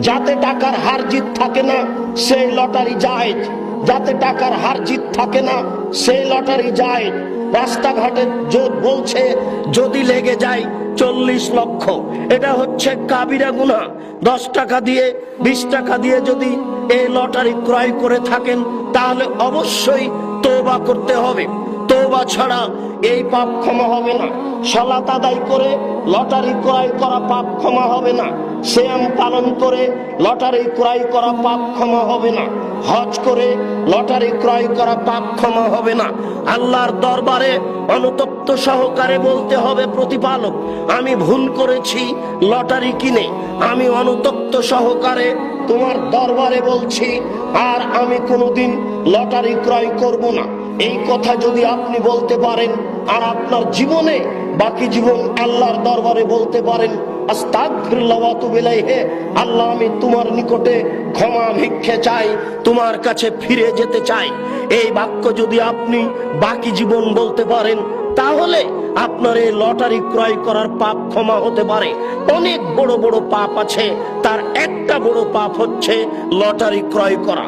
যাতে টাকার হার জিত থাকে না সেই লটারি জায়েজ, যাতে টাকার হার জিত থাকে না সেই লটারি জায়েজ। রাস্তাঘাটে বলছে যদি লেগে যায় 40 লক্ষ, এটা হচ্ছে কাবিরা গুনাহ। 10 টাকা দিয়ে 20 টাকা দিয়ে যদি এই লটারি ক্রয় করে থাকেন তাহলে অবশ্যই তওবা করতে হবে। তওবা ছাড়া এই পাপ ক্ষমা হবে না। সালাত আদায় করে লটারি ক্রয় করা পাপ ক্ষমা হবে না। সিয়াম পালন করে লটারি ক্রয় করা পাপ ক্ষমা হবে না। হজ করে লটারি ক্রয় করা পাপ ক্ষমা হবে না। আল্লাহর দরবারে অনুতপ্ত সহকারে বলতে হবে, প্রতিপালক আমি ভুল করেছি লটারি কিনে, আমি অনুতপ্ত সহকারে তোমার দরবারে বলছি আর আমি কোনোদিন লটারি ক্রয় করব না। এই কথা যদি আপনি বলতে পারেন আর আপনার জীবনে বাকি জীবন আল্লাহর দরবারে বলতে পারেন আস্তাগফিরুল্লাহ ওয়া আতুবু ইলাইহি, আল্লাহ আমি তোমার নিকটে ক্ষমা ভিক্ষে চাই, তোমার কাছে ফিরে যেতে চাই, এই বাক্য যদি আপনি বাকি জীবন বলতে পারেন তাহলে আপনার এই লটারি ক্রয় করার পাপ ক্ষমা হতে পারে। অনেক বড় বড় পাপ আছে, তার একটা বড় পাপ হচ্ছে লটারি ক্রয় করা।